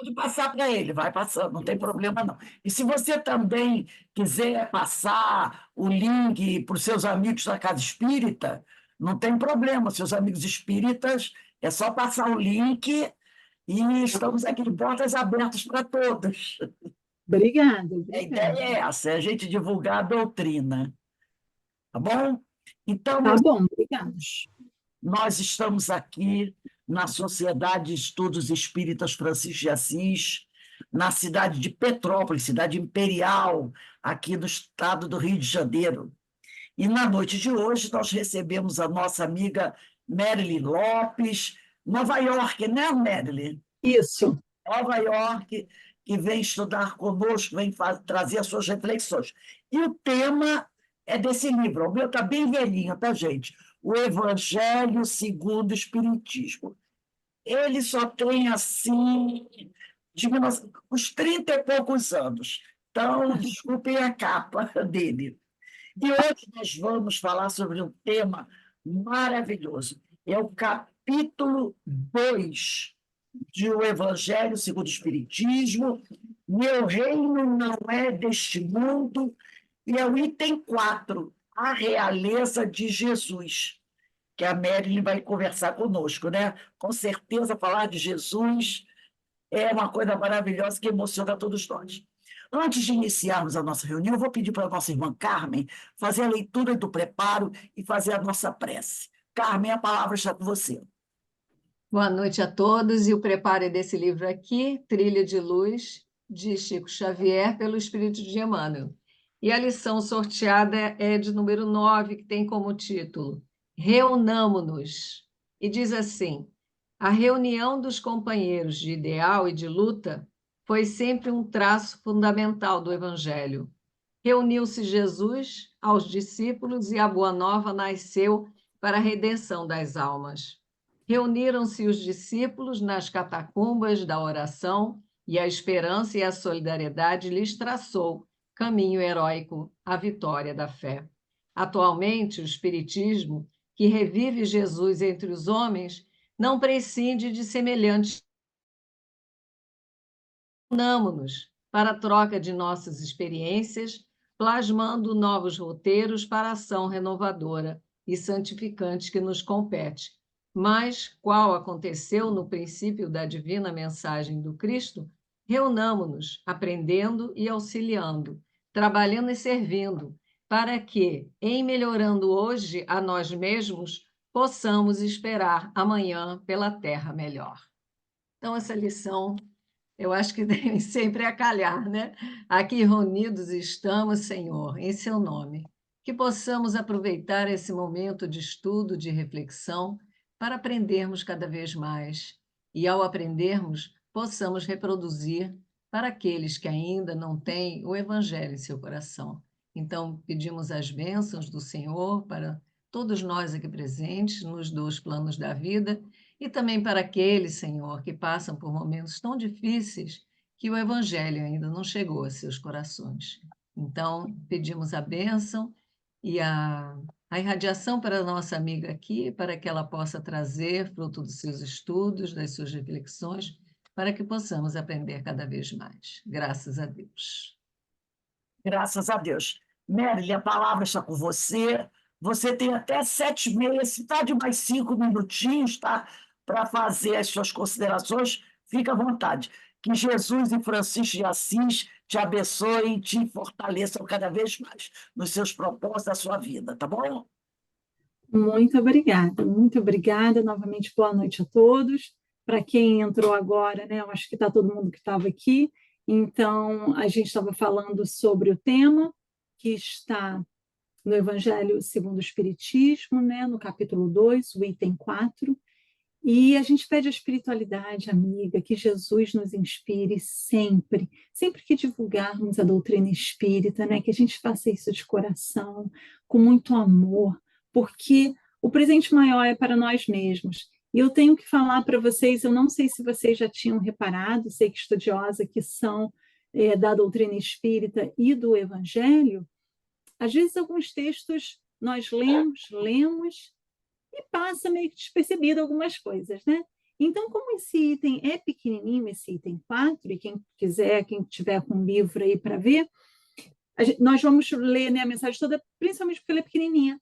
pode passar para ele, vai passando, não tem problema não. E se você também quiser passar o link para os seus amigos da Casa Espírita, não tem problema, seus amigos espíritas, é só passar o link e estamos aqui de portas abertas para todos. Obrigada, A ideia obrigada. é essa, é a gente divulgar a doutrina, tá bom? Então, Tá meus bom, obrigada. amigos, nós estamos aqui na Sociedade de Estudos Espíritas Francisco de Assis, na cidade de Petrópolis, cidade imperial, aqui no estado do Rio de Janeiro. E na noite de hoje nós recebemos a nossa amiga Merily Lopes, Nova York, né, Merily? Isso. Nova York, que vem estudar conosco, vem trazer as suas reflexões. E o tema é desse livro, o meu está bem velhinho, tá, gente? O Evangelho segundo o Espiritismo. Ele só tem, assim, uns 30 e poucos anos. Então, desculpem a capa dele. E hoje nós vamos falar sobre um tema maravilhoso. É o capítulo 2 de O Evangelho segundo o Espiritismo. Meu reino não é deste mundo. E é o item 4, a realeza de Jesus, que a Marilyn vai conversar conosco, né? Com certeza, falar de Jesus é uma coisa maravilhosa que emociona todos nós. Antes de iniciarmos a nossa reunião, eu vou pedir para a nossa irmã Carmen fazer a leitura do preparo e fazer a nossa prece. Carmen, a palavra está com você. Boa noite a todos e o preparo desse livro aqui, Trilha de Luz, de Chico Xavier, pelo Espírito de Emmanuel. E a lição sorteada é de número 9, que tem como título Reunamo-nos. E diz assim: a reunião dos companheiros de ideal e de luta foi sempre um traço fundamental do Evangelho. Reuniu-se Jesus aos discípulos e a Boa Nova nasceu para a redenção das almas. Reuniram-se os discípulos nas catacumbas da oração e a esperança e a solidariedade lhes traçou caminho heróico à vitória da fé. Atualmente, o Espiritismo, que revive Jesus entre os homens, não prescinde de semelhantes. Unamo-nos para a troca de nossas experiências, plasmando novos roteiros para a ação renovadora e santificante que nos compete. Mas, qual aconteceu no princípio da divina mensagem do Cristo, reunamo-nos, aprendendo e auxiliando, trabalhando e servindo, para que, em melhorando hoje a nós mesmos, possamos esperar amanhã pela terra melhor. Então, essa lição eu acho que deve sempre a calhar, né? Aqui reunidos estamos, Senhor, em seu nome. Que possamos aproveitar esse momento de estudo, de reflexão, para aprendermos cada vez mais. E, ao aprendermos, possamos reproduzir para aqueles que ainda não têm o Evangelho em seu coração. Então, pedimos as bênçãos do Senhor para todos nós aqui presentes, nos 2 planos da vida, e também para aqueles, Senhor, que passam por momentos tão difíceis que o Evangelho ainda não chegou a seus corações. Então, pedimos a bênção e a irradiação para a nossa amiga aqui, para que ela possa trazer fruto dos seus estudos, das suas reflexões, para que possamos aprender cada vez mais. Graças a Deus. Graças a Deus. Merily, a palavra está com você. Você tem até 7h30, se está de mais 5 minutinhos, tá? Para fazer as suas considerações, fica à vontade. Que Jesus e Francisco de Assis te abençoem e te fortaleçam cada vez mais nos seus propósitos da sua vida, tá bom? Muito obrigada, muito obrigada. Novamente, boa noite a todos. Para quem entrou agora, né, eu acho que está todo mundo que estava aqui. Então, a gente estava falando sobre o tema que está no Evangelho segundo o Espiritismo, né, no capítulo 2, o item 4. E a gente pede a espiritualidade, amiga, que Jesus nos inspire sempre, sempre que divulgarmos a doutrina espírita, né, que a gente faça isso de coração, com muito amor, porque o presente maior é para nós mesmos. E eu tenho que falar para vocês, eu não sei se vocês já tinham reparado, sei que estudiosa que são da doutrina espírita e do Evangelho, às vezes alguns textos nós lemos, e passa meio que despercebido algumas coisas, né? Então, como esse item é pequenininho, esse item 4, e quem quiser, quem tiver com um livro aí para ver, nós vamos ler, né, a mensagem toda, principalmente porque ela é pequenininha.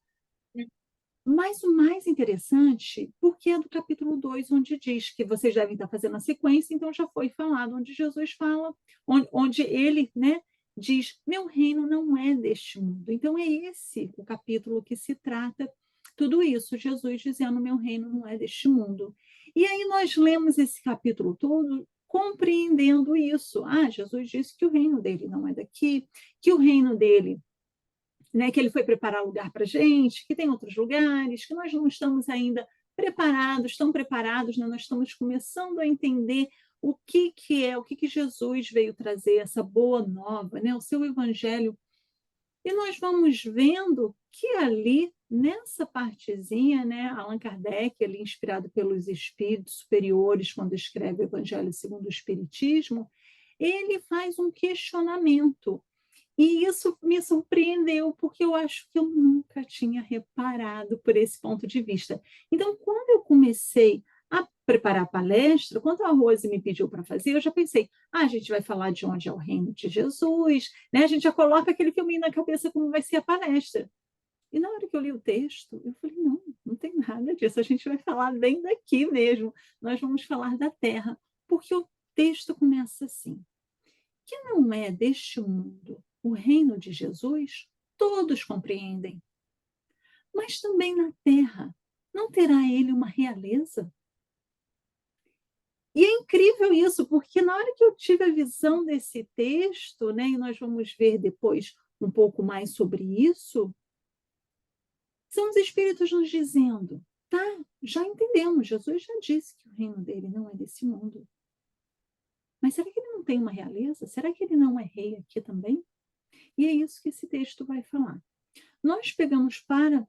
Mas o mais interessante, porque é do capítulo 2, onde diz que vocês devem estar fazendo a sequência, então já foi falado, onde Jesus fala, onde ele, né, diz, meu reino não é deste mundo. Então é esse o capítulo que se trata tudo isso, Jesus dizendo, meu reino não é deste mundo. E aí nós lemos esse capítulo todo compreendendo isso. Ah, Jesus disse que o reino dele não é daqui, que o reino dele, né, que ele foi preparar lugar para a gente, que tem outros lugares, que nós não estamos ainda preparados, tão preparados, né? Nós estamos começando a entender o que é, o que Jesus veio trazer, essa boa nova, né? O seu evangelho. E nós vamos vendo que ali, nessa partezinha, né, Allan Kardec, ali inspirado pelos espíritos superiores, quando escreve o Evangelho segundo o Espiritismo, ele faz um questionamento. E isso me surpreendeu, porque eu acho que eu nunca tinha reparado por esse ponto de vista. Então, quando eu comecei a preparar a palestra, quando a Rose me pediu para fazer, eu já pensei, a gente vai falar de onde é o reino de Jesus, né? A gente já coloca aquele filminho na cabeça como vai ser a palestra. E na hora que eu li o texto, eu falei, não, não tem nada disso, a gente vai falar bem daqui mesmo, nós vamos falar da terra, porque o texto começa assim, que não é deste mundo o reino de Jesus, todos compreendem. Mas também na terra, não terá ele uma realeza? E é incrível isso, porque na hora que eu tive a visão desse texto, né, e nós vamos ver depois um pouco mais sobre isso, são os espíritos nos dizendo, tá, já entendemos, Jesus já disse que o reino dele não é desse mundo. Mas será que ele não tem uma realeza? Será que ele não é rei aqui também? E é isso que esse texto vai falar. Nós pegamos para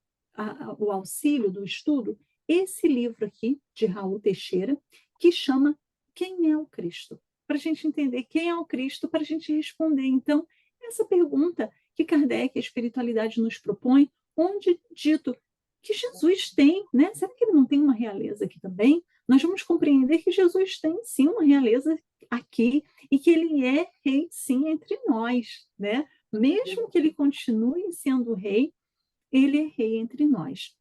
o auxílio do estudo esse livro aqui, de Raul Teixeira, que chama Quem é o Cristo? Para a gente entender quem é o Cristo, para a gente responder, então, essa pergunta que Kardec, a espiritualidade, nos propõe, onde dito que Jesus tem, né? Será que ele não tem uma realeza aqui também? Nós vamos compreender que Jesus tem, sim, uma realeza aqui e que ele é rei, sim, entre nós, né? Mesmo que ele continue sendo rei, ele é rei entre nós.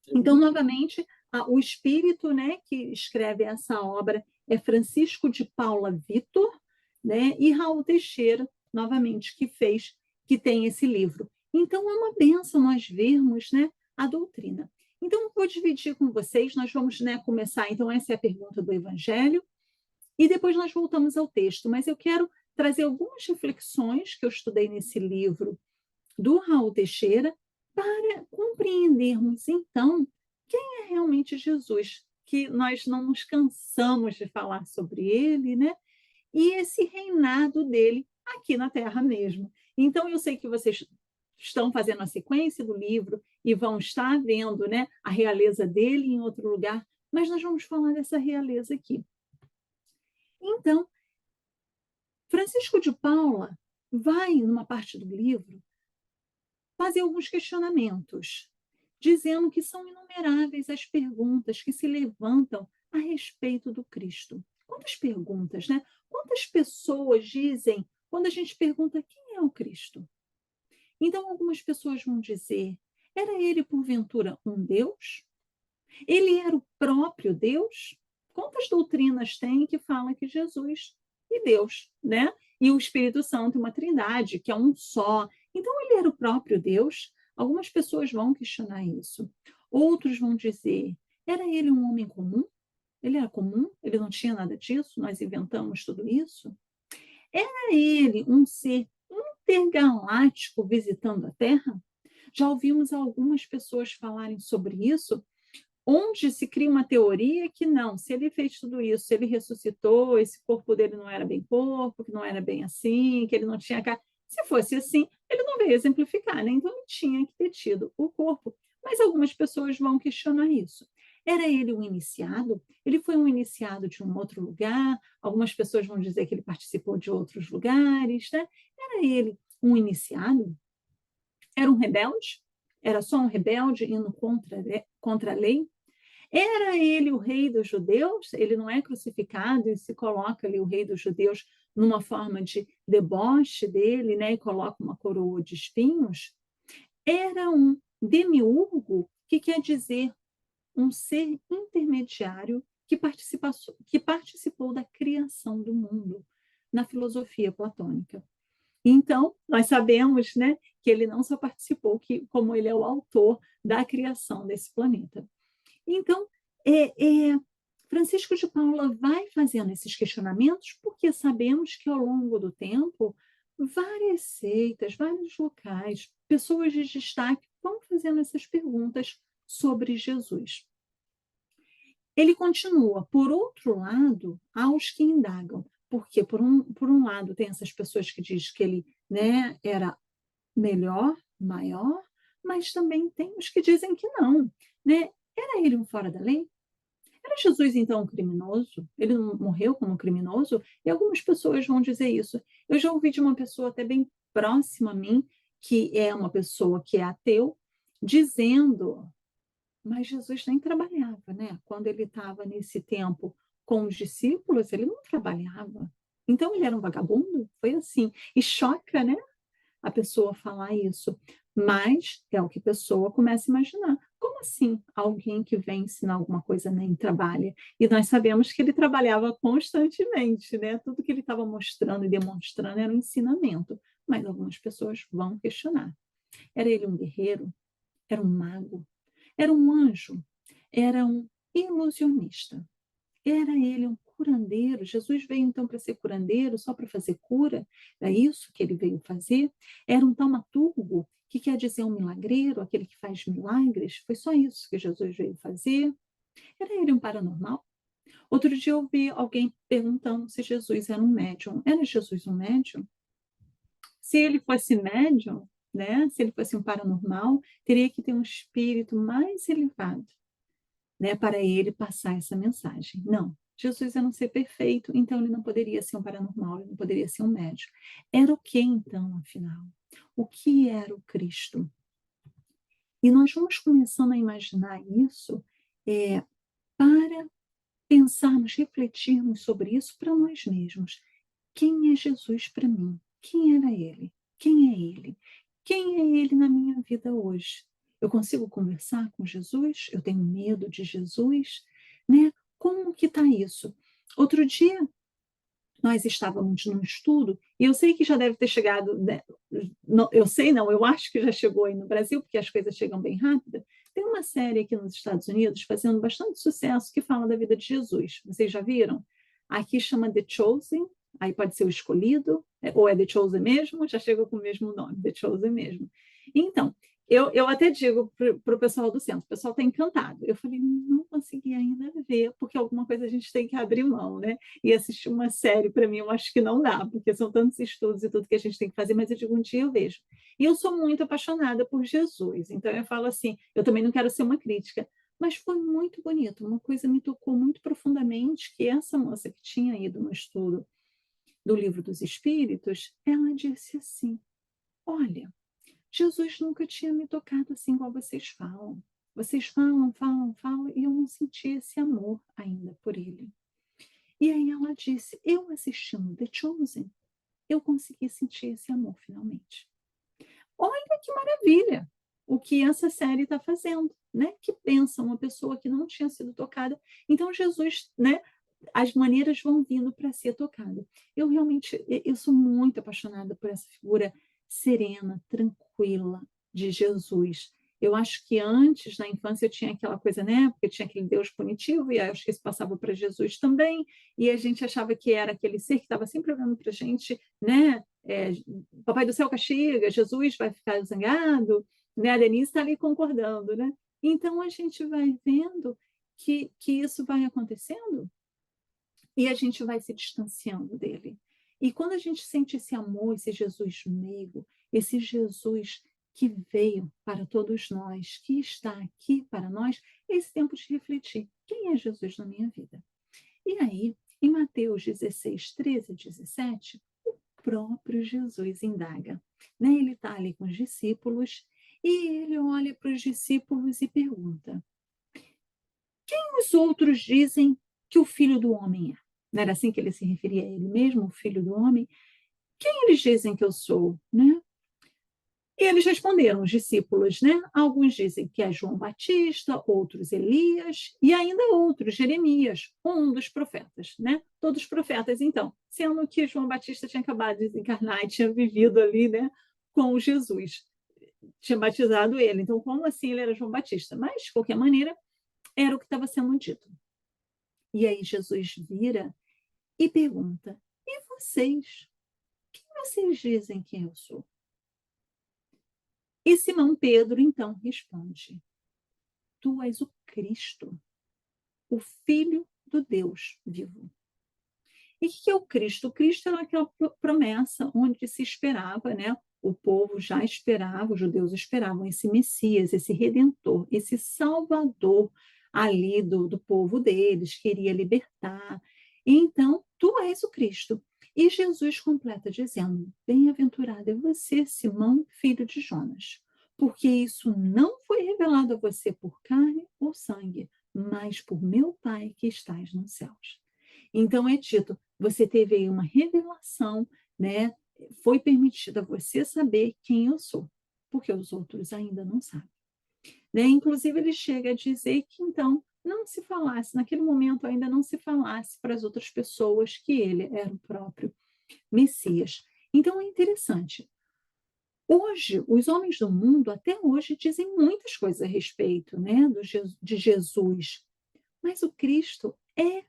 Então, novamente, o espírito, né, que escreve essa obra é Francisco de Paula Vitor, né, e Raul Teixeira, novamente, que tem esse livro. Então, é uma bênção nós vermos, né, a doutrina. Então, eu vou dividir com vocês, nós vamos, né, começar, então, essa é a pergunta do Evangelho, e depois nós voltamos ao texto, mas eu quero trazer algumas reflexões que eu estudei nesse livro do Raul Teixeira, para compreendermos, então, quem é realmente Jesus, que nós não nos cansamos de falar sobre ele, né? E esse reinado dele aqui na Terra mesmo. Então, eu sei que vocês estão fazendo a sequência do livro e vão estar vendo, né, a realeza dele em outro lugar, mas nós vamos falar dessa realeza aqui. Então, Francisco de Paula vai, numa parte do livro, fazer alguns questionamentos, dizendo que são inumeráveis as perguntas que se levantam a respeito do Cristo. Quantas perguntas, né? Quantas pessoas dizem, quando a gente pergunta quem é o Cristo? Então, algumas pessoas vão dizer, era ele, porventura, um Deus? Ele era o próprio Deus? Quantas doutrinas tem que falam que Jesus e Deus, né? E o Espírito Santo, uma trindade, que é um só. Então, ele era o próprio Deus? Algumas pessoas vão questionar isso. Outros vão dizer, era ele um homem comum? Ele era comum? Ele não tinha nada disso? Nós inventamos tudo isso? Era ele um ser intergaláctico visitando a Terra? Já ouvimos algumas pessoas falarem sobre isso, onde se cria uma teoria que não, se ele fez tudo isso, se ele ressuscitou, esse corpo dele não era bem corpo, que não era bem assim, que ele não tinha cara. Se fosse assim, ele não veio exemplificar, né? Então ele tinha que ter tido o corpo. Mas algumas pessoas vão questionar isso. Era ele um iniciado? Ele foi um iniciado de um outro lugar? Algumas pessoas vão dizer que ele participou de outros lugares, né? Era ele um iniciado? Era um rebelde? Era só um rebelde indo contra a lei? Era ele o rei dos judeus? Ele não é crucificado e se coloca ali o rei dos judeus numa forma de deboche dele, né, e coloca uma coroa de espinhos? Era um demiurgo, que quer dizer um ser intermediário que participou da criação do mundo, na filosofia platônica. Então, nós sabemos, né, que ele não só participou, que, como ele é o autor da criação desse planeta. Então, Francisco de Paula vai fazendo esses questionamentos porque sabemos que, ao longo do tempo, várias seitas, vários locais, pessoas de destaque vão fazendo essas perguntas sobre Jesus. Ele continua, por outro lado, aos que indagam, porque, por um lado, tem essas pessoas que dizem que ele, né, era melhor, maior, mas também tem os que dizem que não, né? Era ele um fora da lei? Era Jesus, então, um criminoso? Ele não morreu como criminoso? E algumas pessoas vão dizer isso. Eu já ouvi de uma pessoa até bem próxima a mim, que é uma pessoa que é ateu, dizendo: mas Jesus nem trabalhava, né? Quando ele estava nesse tempo com os discípulos, ele não trabalhava. Então, ele era um vagabundo? Foi assim. E choca, né, a pessoa falar isso. Mas é o que a pessoa começa a imaginar. Como assim alguém que vem ensinar alguma coisa nem trabalha? E nós sabemos que ele trabalhava constantemente, né? Tudo que ele estava mostrando e demonstrando era um ensinamento. Mas algumas pessoas vão questionar. Era ele um guerreiro? Era um mago? Era um anjo? Era um ilusionista? Era ele um curandeiro? Jesus veio então para ser curandeiro, só para fazer cura? É isso que ele veio fazer? Era um taumaturgo, que quer dizer um milagreiro, aquele que faz milagres? Foi só isso que Jesus veio fazer? Era ele um paranormal? Outro dia eu ouvi alguém perguntando se Jesus era um médium. Era Jesus um médium? Se ele fosse médium, né, se ele fosse um paranormal, teria que ter um espírito mais elevado, né, para ele passar essa mensagem. Não, Jesus era um ser perfeito, então ele não poderia ser um paranormal, ele não poderia ser um médium. Era o que então, afinal? O que era o Cristo? E nós vamos começando a imaginar isso para pensarmos, refletirmos sobre isso para nós mesmos. Quem é Jesus para mim? Quem era ele? Quem é ele? Quem é ele na minha vida hoje? Eu consigo conversar com Jesus? Eu tenho medo de Jesus? Né? Como que está isso? Outro dia, nós estávamos num estudo, e eu sei que já deve ter chegado, né, não, eu sei não, eu acho que já chegou aí no Brasil, porque as coisas chegam bem rápido. Tem uma série aqui nos Estados Unidos fazendo bastante sucesso que fala da vida de Jesus. Vocês já viram? Aqui chama The Chosen, aí pode ser o escolhido, ou é The Chosen mesmo, já chega com o mesmo nome, The Chosen mesmo. Então, eu até digo para o pessoal do centro, o pessoal está encantado. Eu falei, não consegui ainda ver, porque alguma coisa a gente tem que abrir mão, né? E assistir uma série, para mim, eu acho que não dá, porque são tantos estudos e tudo que a gente tem que fazer, mas eu digo, um dia eu vejo. E eu sou muito apaixonada por Jesus, então eu falo assim, eu também não quero ser uma crítica, mas foi muito bonito, uma coisa me tocou muito profundamente, que essa moça que tinha ido no estudo do Livro dos Espíritos, ela disse assim, olha, Jesus nunca tinha me tocado assim igual vocês falam. Vocês falam, falam, falam, e eu não senti esse amor ainda por ele. E aí ela disse, eu assistindo The Chosen, eu consegui sentir esse amor finalmente. Olha que maravilha o que essa série está fazendo, né? Que pensa uma pessoa que não tinha sido tocada. Então Jesus, né? As maneiras vão vindo para ser tocada. Eu realmente, eu sou muito apaixonada por essa figura serena, tranquila de Jesus. Eu acho que antes, na infância, eu tinha aquela coisa, né? Porque tinha aquele Deus punitivo, e acho que isso passava para Jesus também, e a gente achava que era aquele ser que estava sempre olhando para a gente, né? Papai do céu castiga, Jesus vai ficar zangado, né? A Denise está ali concordando, né? Então a gente vai vendo que isso vai acontecendo e a gente vai se distanciando dele. E quando a gente sente esse amor, esse Jesus meigo, esse Jesus que veio para todos nós, que está aqui para nós, é esse tempo de refletir. Quem é Jesus na minha vida? E aí, em Mateus 16, 13 a 17, o próprio Jesus indaga. Né? Ele está ali com os discípulos e ele olha para os discípulos e pergunta: Os outros dizem que o Filho do Homem é. Não era assim que ele se referia a ele mesmo, o Filho do Homem? Quem eles dizem que eu sou, né? E eles responderam, os discípulos, né? Alguns dizem que é João Batista, outros Elias, e ainda outros, Jeremias, um dos profetas, né? Todos profetas, então, sendo que João Batista tinha acabado de desencarnar e tinha vivido ali, né, com Jesus, tinha batizado ele. Então, como assim ele era João Batista? Mas, de qualquer maneira, era o que estava sendo dito. E aí Jesus vira e pergunta: e vocês? Quem vocês dizem que eu sou? E Simão Pedro então responde: tu és o Cristo, o Filho do Deus vivo. E o que é o Cristo? O Cristo era aquela promessa onde se esperava, né? O povo já esperava, os judeus esperavam esse Messias, esse Redentor, esse Salvador ali do povo deles, queria libertar. E então, tu és o Cristo. E Jesus completa dizendo: bem-aventurado é você, Simão, filho de Jonas, porque isso não foi revelado a você por carne ou sangue, mas por meu Pai que estás nos céus. Então é dito, você teve aí uma revelação, né? Foi permitido a você saber quem eu sou, porque os outros ainda não sabem. Né? Inclusive, ele chega a dizer que então não se falasse, naquele momento ainda não se falasse para as outras pessoas que ele era o próprio Messias. Então é interessante. Hoje, os homens do mundo, até hoje, dizem muitas coisas a respeito, né, de Jesus, mas o Cristo é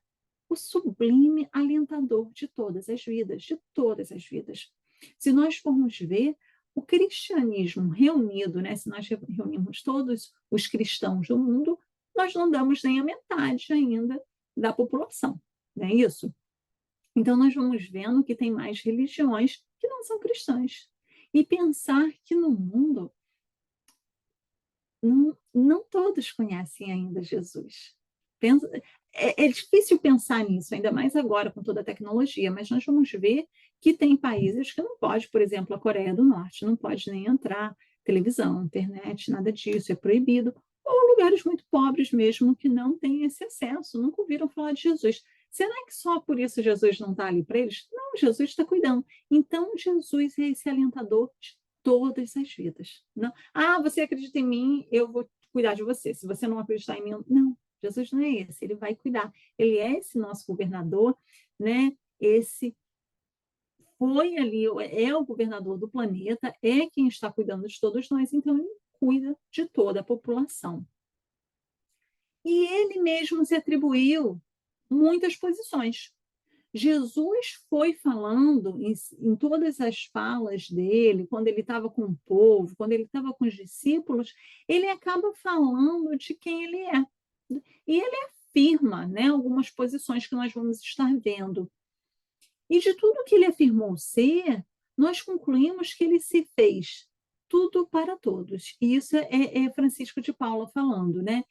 o sublime alentador de todas as vidas, de todas as vidas. Se nós formos ver o cristianismo reunido, né, se nós reunimos todos os cristãos do mundo, nós não damos nem a metade ainda da população, não é isso? Então, nós vamos vendo que tem mais religiões que não são cristãs. E pensar que no mundo não todos conhecem ainda Jesus. Pensa, é difícil pensar nisso, ainda mais agora com toda a tecnologia, mas nós vamos ver que tem países que não pode, por exemplo, a Coreia do Norte, não pode nem entrar televisão, internet, nada disso, é proibido. Ou lugares muito pobres mesmo que não têm esse acesso, nunca ouviram falar de Jesus. Será que só por isso Jesus não está ali para eles? Não, Jesus está cuidando. Então, Jesus é esse alentador de todas as vidas. Não, você acredita em mim, eu vou cuidar de você. Se você não acreditar em mim, não. Jesus não é esse, ele vai cuidar. Ele é esse nosso governador, né? Esse foi ali, é o governador do planeta, é quem está cuidando de todos nós, então ele cuida de toda a população. E ele mesmo se atribuiu muitas posições. Jesus foi falando em todas as falas dele, quando ele estava com o povo, quando ele estava com os discípulos, ele acaba falando de quem ele é. E ele afirma, né, algumas posições que nós vamos estar vendo. E de tudo que ele afirmou ser, nós concluímos que ele se fez tudo para todos. E isso é Francisco de Paula falando, né?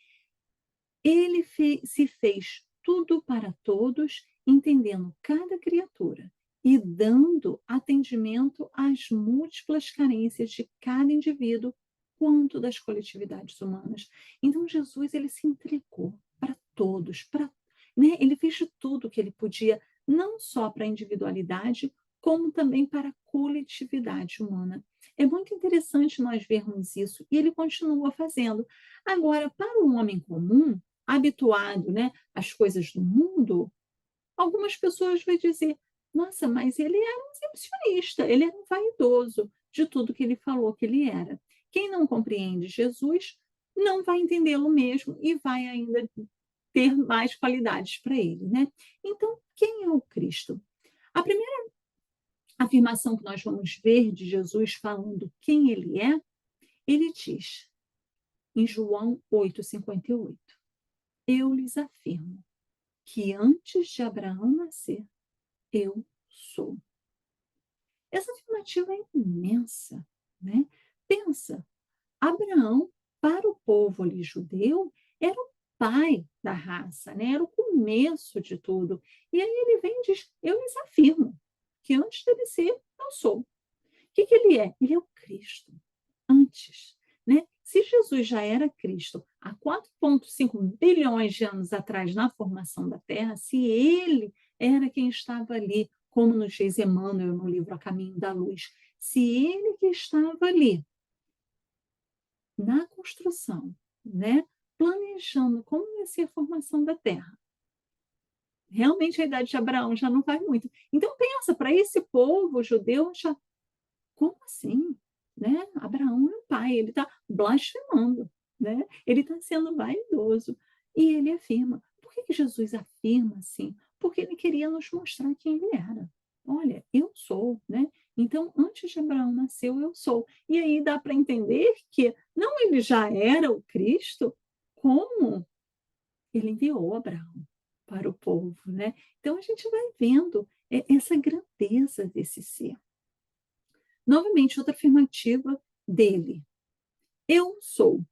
Ele se fez tudo para todos, entendendo cada criatura e dando atendimento às múltiplas carências de cada indivíduo, quanto das coletividades humanas. Então, Jesus ele se entregou para todos, né? Ele fez de tudo que ele podia, não só para a individualidade, como também para a coletividade humana. É muito interessante nós vermos isso, e ele continua fazendo. Agora, para o homem comum, habituado, né, às coisas do mundo, algumas pessoas vão dizer: nossa, mas ele era um exibicionista, ele era um vaidoso de tudo que ele falou que ele era. Quem não compreende Jesus não vai entendê-lo mesmo e vai ainda ter mais qualidades para ele, né? Então, quem é o Cristo? A primeira afirmação que nós vamos ver de Jesus falando quem ele diz em João 8,58. Eu lhes afirmo que antes de Abraão nascer, eu sou. Essa afirmativa é imensa, né? Pensa, Abraão, para o povo ali judeu, era o pai da raça, né? Era o começo de tudo. E aí ele vem e diz: eu lhes afirmo que antes dele ser, eu sou. O que ele é? Ele é o Cristo. Antes, né? Se Jesus já era Cristo há 4,5 bilhões de anos atrás, na formação da Terra, se ele era quem estava ali, como nos diz Emmanuel no livro A Caminho da Luz, se ele que estava ali, na construção, né, planejando como ia ser a formação da Terra, realmente a idade de Abraão já não faz muito. Então pensa, para esse povo judeu, já, como assim? Né? Abraão é o pai, ele está blasfemando, né? Ele está sendo vaidoso. E ele afirma. Por que Jesus afirma assim? Porque ele queria nos mostrar quem ele era. Olha, eu sou, né? Então, antes de Abraão nasceu, eu sou. E aí dá para entender que não ele já era o Cristo, como ele enviou Abraão para o povo, né? Então a gente vai vendo essa grandeza desse ser. Novamente, outra afirmativa dele. Eu sou,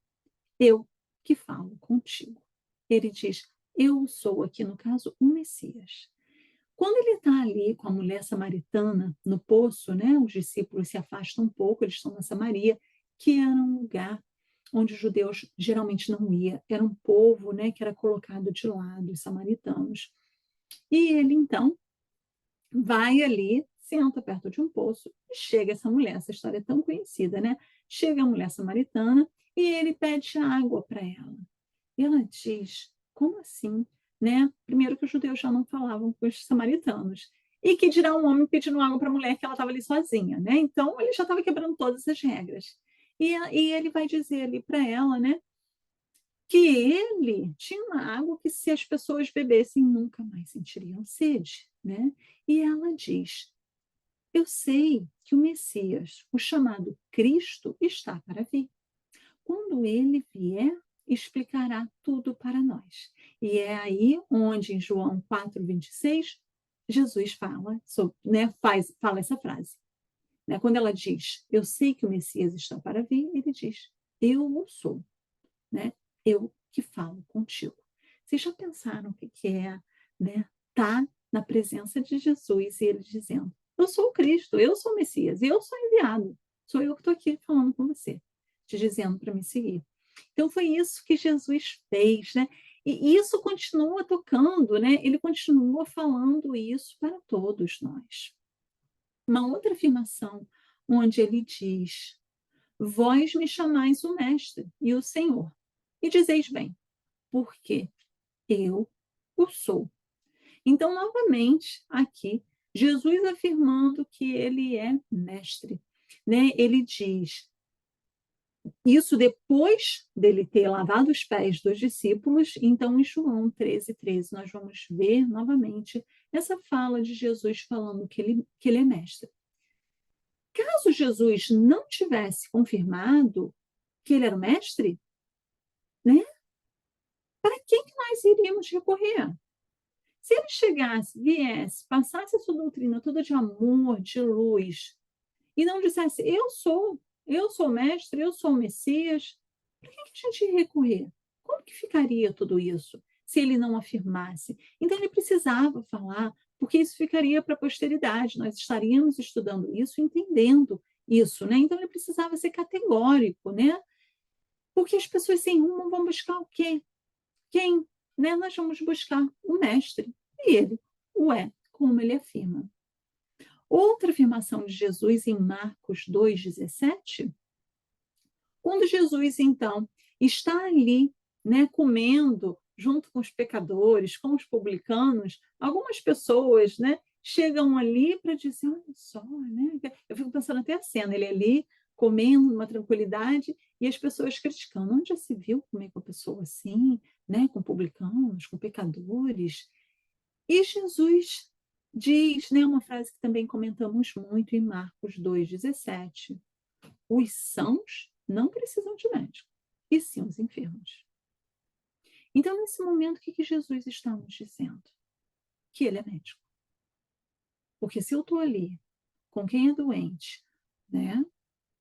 eu que falo contigo. Ele diz, eu sou, aqui no caso, o Messias. Quando ele está ali com a mulher samaritana no poço, né, os discípulos se afastam um pouco, eles estão na Samaria, que era um lugar onde os judeus geralmente não iam, era um povo, né, que era colocado de lado, os samaritanos. E ele, então, vai ali, senta perto de um poço, e chega essa mulher, essa história é tão conhecida, né? Chega a mulher samaritana e ele pede água para ela. E ela diz, como assim? Né? Primeiro que os judeus já não falavam com os samaritanos. E que dirá um homem pedindo água para a mulher que ela estava ali sozinha, né? Então ele já estava quebrando todas as regras. E ele vai dizer ali para ela, né? Que ele tinha uma água que, se as pessoas bebessem, nunca mais sentiriam sede, né? E ela diz: eu sei que o Messias, o chamado Cristo, está para vir. Quando ele vier, explicará tudo para nós. E é aí onde, em João 4,26, Jesus fala, né, fala essa frase. Né? Quando ela diz, eu sei que o Messias está para vir, ele diz, eu o sou. Né? Eu que falo contigo. Vocês já pensaram o que é, né, estar na presença de Jesus e ele dizendo, eu sou o Cristo, eu sou o Messias, eu sou enviado, sou eu que estou aqui falando com você, te dizendo para me seguir. Então foi isso que Jesus fez, né? E isso continua tocando, né? Ele continua falando isso para todos nós. Uma outra afirmação onde ele diz, vós me chamais o Mestre e o Senhor, e dizeis bem, porque eu o sou. Então, novamente, aqui, Jesus afirmando que ele é mestre. Né? Ele diz, isso depois dele ter lavado os pés dos discípulos, então em João 13,13, nós vamos ver novamente essa fala de Jesus falando que ele é mestre. Caso Jesus não tivesse confirmado que ele era o mestre, né? Para quem que nós iríamos recorrer? Se ele chegasse, viesse, passasse a sua doutrina toda de amor, de luz, e não dissesse, eu sou o mestre, eu sou o Messias, para que a gente ia recorrer? Como que ficaria tudo isso se ele não afirmasse? Então ele precisava falar, porque isso ficaria para a posteridade, nós estaríamos estudando isso, entendendo isso, né? Então ele precisava ser categórico, né? Porque as pessoas sem rumo vão buscar o quê? Quem? Né? Nós vamos buscar o mestre. E ele o é, como ele afirma. Outra afirmação de Jesus em Marcos 2,17, quando Jesus, então, está ali, né, comendo junto com os pecadores, com os publicanos, algumas pessoas, né, chegam ali para dizer, olha só, né? Eu fico pensando até a cena, ele ali comendo numa tranquilidade e as pessoas criticando. Onde já se viu comer com a pessoa assim, né, com publicanos, com pecadores? E Jesus diz, né, uma frase que também comentamos muito em Marcos 2,17, os sãos não precisam de médico, e sim os enfermos. Então, nesse momento, o que Jesus está nos dizendo? Que ele é médico. Porque se eu estou ali com quem é doente, né,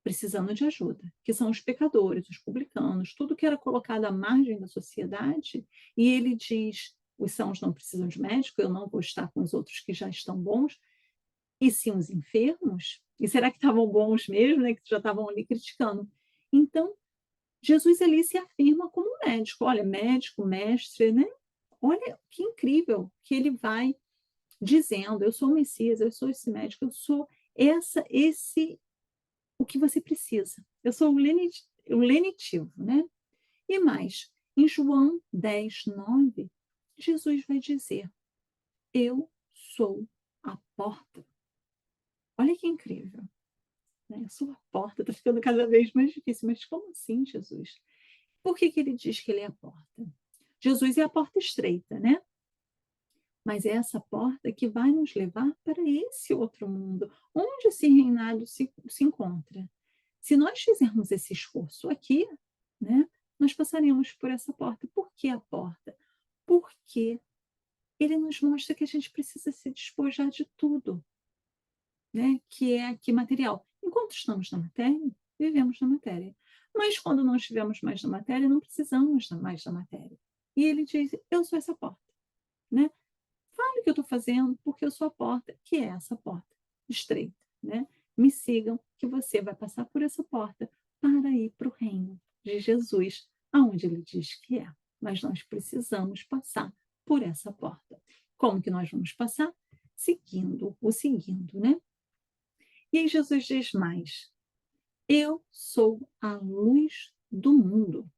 precisando de ajuda, que são os pecadores, os publicanos, tudo que era colocado à margem da sociedade, e ele diz, os sãos não precisam de médico, eu não vou estar com os outros que já estão bons, e sim os enfermos? E será que estavam bons mesmo, né, que já estavam ali criticando? Então, Jesus ali se afirma como médico. Olha, médico, mestre, né? Olha que incrível que ele vai dizendo: eu sou o Messias, eu sou esse médico, eu sou o que você precisa. Eu sou o lenitivo, né? E mais, em João 10:9, Jesus vai dizer: eu sou a porta. Olha que incrível, né? Eu sou a porta, está ficando cada vez mais difícil. Mas como assim, Jesus? Por que ele diz que ele é a porta? Jesus é a porta estreita, né? Mas é essa porta que vai nos levar para esse outro mundo, onde esse reinado se encontra. Se nós fizermos esse esforço aqui, né, nós passaremos por essa porta. Por que a porta? Porque ele nos mostra que a gente precisa se despojar de tudo, né, que é aqui material. Enquanto estamos na matéria, vivemos na matéria. Mas quando não estivermos mais na matéria, não precisamos mais da matéria. E ele diz: eu sou essa porta, né? Fale o que eu estou fazendo, porque eu sou a porta, que é essa porta estreita, né? Me sigam, que você vai passar por essa porta para ir para o reino de Jesus, aonde ele diz que é. Mas nós precisamos passar por essa porta. Como que nós vamos passar? Seguindo, né? E aí Jesus diz mais: eu sou a luz do mundo.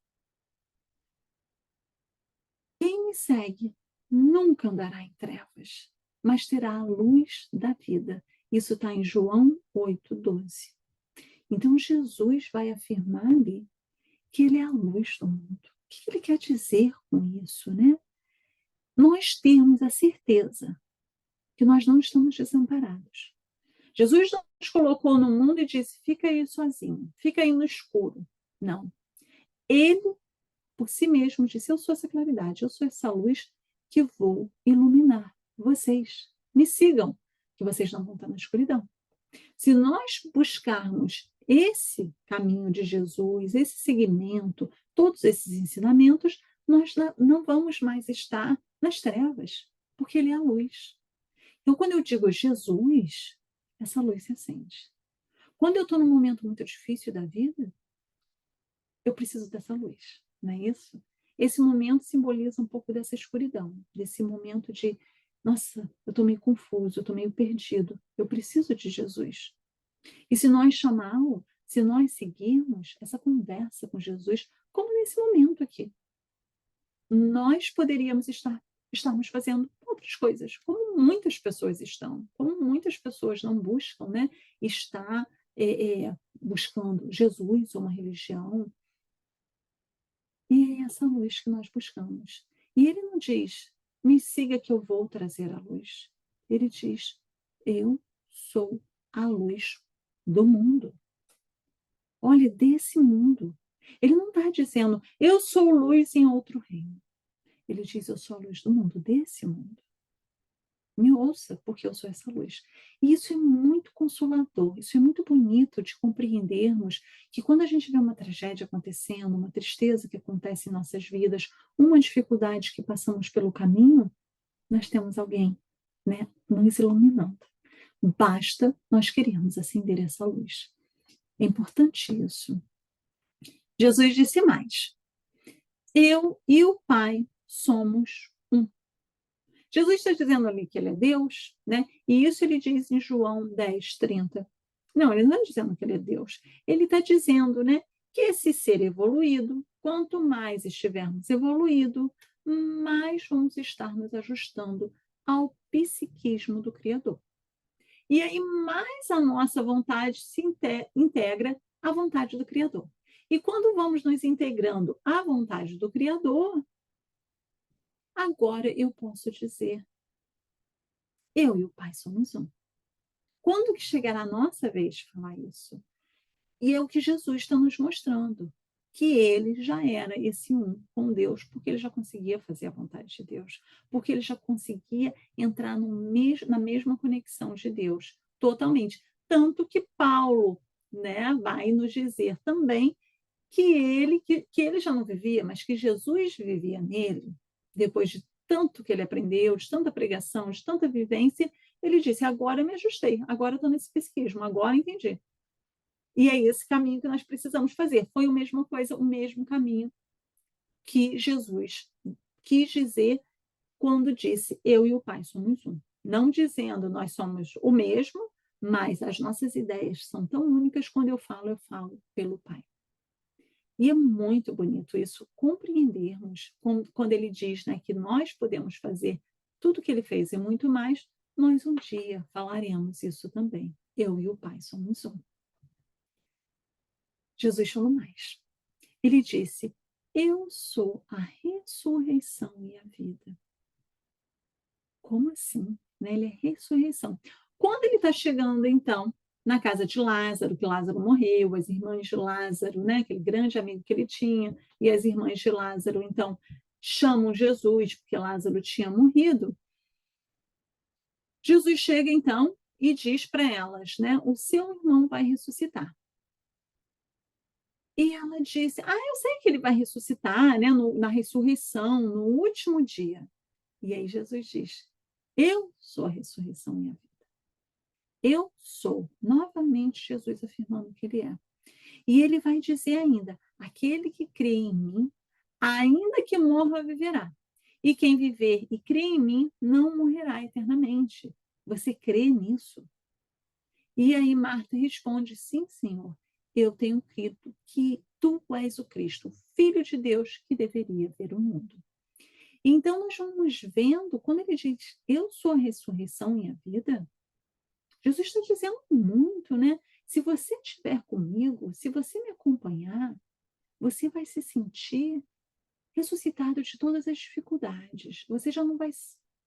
Quem me segue nunca andará em trevas, mas terá a luz da vida. Isso está em João 8:12. Então, Jesus vai afirmar ali que ele é a luz do mundo. O que ele quer dizer com isso, né? Nós temos a certeza que nós não estamos desamparados. Jesus não nos colocou no mundo e disse: fica aí sozinho, fica aí no escuro. Não. Ele, por si mesmo, disse: eu sou essa claridade, eu sou essa luz que vou iluminar vocês. Me sigam, que vocês não vão estar na escuridão. Se nós buscarmos esse caminho de Jesus, esse seguimento, todos esses ensinamentos, nós não vamos mais estar nas trevas, porque ele é a luz. Então, quando eu digo Jesus, essa luz se acende. Quando eu estou num momento muito difícil da vida, eu preciso dessa luz, não é isso? Esse momento simboliza um pouco dessa escuridão, desse momento de: nossa, eu estou meio confuso, eu estou meio perdido, eu preciso de Jesus. E se nós chamá-lo, se nós seguirmos essa conversa com Jesus, como nesse momento aqui, nós poderíamos estarmos fazendo outras coisas, como muitas pessoas estão, como muitas pessoas não buscam, né? Está buscando Jesus ou uma religião. E é essa luz que nós buscamos. E ele não diz: me siga que eu vou trazer a luz. Ele diz: eu sou a luz do mundo. Olha, desse mundo. Ele não está dizendo: eu sou luz em outro reino. Ele diz: eu sou a luz do mundo, desse mundo. Me ouça, porque eu sou essa luz. E isso é muito consolador, isso é muito bonito de compreendermos que quando a gente vê uma tragédia acontecendo, uma tristeza que acontece em nossas vidas, uma dificuldade que passamos pelo caminho, nós temos alguém, né, nos iluminando. Basta nós querermos acender essa luz. É importante isso. Jesus disse mais: eu e o Pai somos um. Jesus está dizendo ali que ele é Deus, né? E isso ele diz em João 10:30. Não, ele não está dizendo que ele é Deus. Ele está dizendo, né, que esse ser evoluído, quanto mais estivermos evoluído, mais vamos estar nos ajustando ao psiquismo do Criador. E aí mais a nossa vontade se integra à vontade do Criador. E quando vamos nos integrando à vontade do Criador, agora eu posso dizer: eu e o Pai somos um. Quando que chegará a nossa vez de falar isso? E é o que Jesus está nos mostrando, que ele já era esse um com Deus, porque ele já conseguia fazer a vontade de Deus, porque ele já conseguia entrar na mesma conexão de Deus, totalmente. Tanto que Paulo, né, vai nos dizer também que ele já não vivia, mas que Jesus vivia nele, depois de tanto que ele aprendeu, de tanta pregação, de tanta vivência, ele disse: agora me ajustei, agora estou nesse psiquismo, agora entendi. E é esse caminho que nós precisamos fazer. Foi a mesma coisa, o mesmo caminho que Jesus quis dizer quando disse: eu e o Pai somos um. Não dizendo nós somos o mesmo, mas as nossas ideias são tão únicas, quando eu falo pelo Pai. E é muito bonito isso, compreendermos, quando ele diz, né, que nós podemos fazer tudo o que ele fez e muito mais, nós um dia falaremos isso também. Eu e o Pai somos um. Jesus falou mais. Ele disse: eu sou a ressurreição e a vida. Como assim? Né? Ele é ressurreição. Quando ele está chegando, então, na casa de Lázaro, que Lázaro morreu, as irmãs de Lázaro, né, aquele grande amigo que ele tinha, e as irmãs de Lázaro, então, chamam Jesus, porque Lázaro tinha morrido. Jesus chega, então, e diz para elas, né, o seu irmão vai ressuscitar. E ela disse: eu sei que ele vai ressuscitar, né, na ressurreição, no último dia. E aí Jesus diz: eu sou a ressurreição e a vida. Eu sou. Novamente, Jesus afirmando que ele é. E ele vai dizer ainda: aquele que crê em mim, ainda que morra, viverá. E quem viver e crê em mim, não morrerá eternamente. Você crê nisso? E aí Marta responde: sim, Senhor, eu tenho crido que tu és o Cristo, o Filho de Deus, que deveria ver o mundo. Então, nós vamos vendo, quando ele diz: eu sou a ressurreição e a vida, Jesus está dizendo muito, né? Se você estiver comigo, se você me acompanhar, você vai se sentir ressuscitado de todas as dificuldades. Você já não vai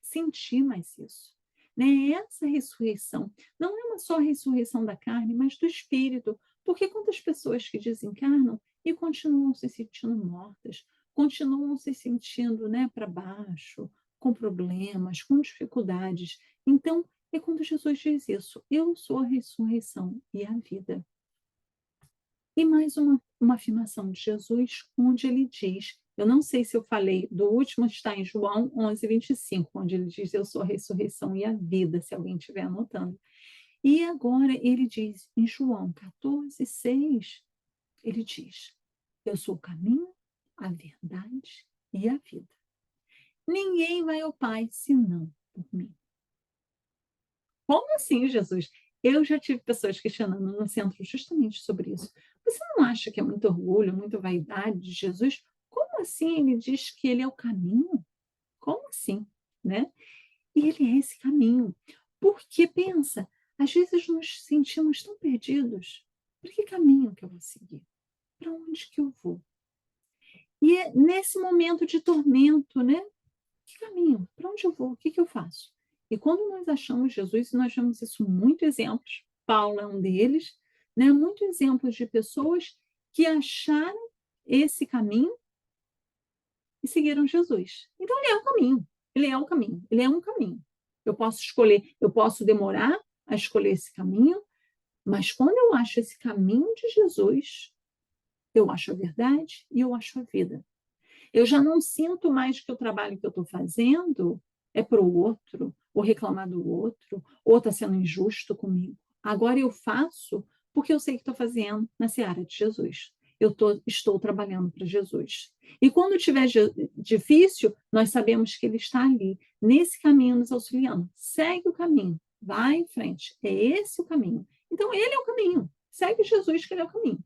sentir mais isso. Né? Essa ressurreição não é uma só ressurreição da carne, mas do espírito. Porque quantas pessoas que desencarnam e continuam se sentindo mortas, continuam se sentindo, né, para baixo, com problemas, com dificuldades. Então, é quando Jesus diz isso: eu sou a ressurreição e a vida. E mais uma afirmação de Jesus, onde ele diz, eu não sei se eu falei, do último está em João 11:25, onde ele diz: eu sou a ressurreição e a vida, se alguém estiver anotando. E agora ele diz, em João 14:6, ele diz: eu sou o caminho, a verdade e a vida. Ninguém vai ao Pai senão por mim. Como assim, Jesus? Eu já tive pessoas questionando no centro justamente sobre isso. Você não acha que é muito orgulho, muita vaidade de Jesus? Como assim ele diz que ele é o caminho? Como assim, né? E ele é esse caminho. Porque, pensa, às vezes nos sentimos tão perdidos. Por que caminho que eu vou seguir? Para onde que eu vou? E é nesse momento de tormento, né? Que caminho? Para onde eu vou? O que que eu faço? E quando nós achamos Jesus, e nós vemos isso muitos exemplos, Paulo é um deles, né? Muitos exemplos de pessoas que acharam esse caminho e seguiram Jesus. Então, ele é o caminho, ele é o caminho, ele é um caminho. Eu posso escolher, eu posso demorar a escolher esse caminho, mas quando eu acho esse caminho de Jesus, eu acho a verdade e eu acho a vida. Eu já não sinto mais que o trabalho que eu estou fazendo é para o outro, ou reclamar do outro, ou está sendo injusto comigo. Agora eu faço porque eu sei que estou fazendo na seara de Jesus. Estou trabalhando para Jesus. E quando estiver difícil, nós sabemos que Ele está ali, nesse caminho, nos auxiliando. Segue o caminho, vai em frente. É esse o caminho. Então, Ele é o caminho. Segue Jesus, que Ele é o caminho.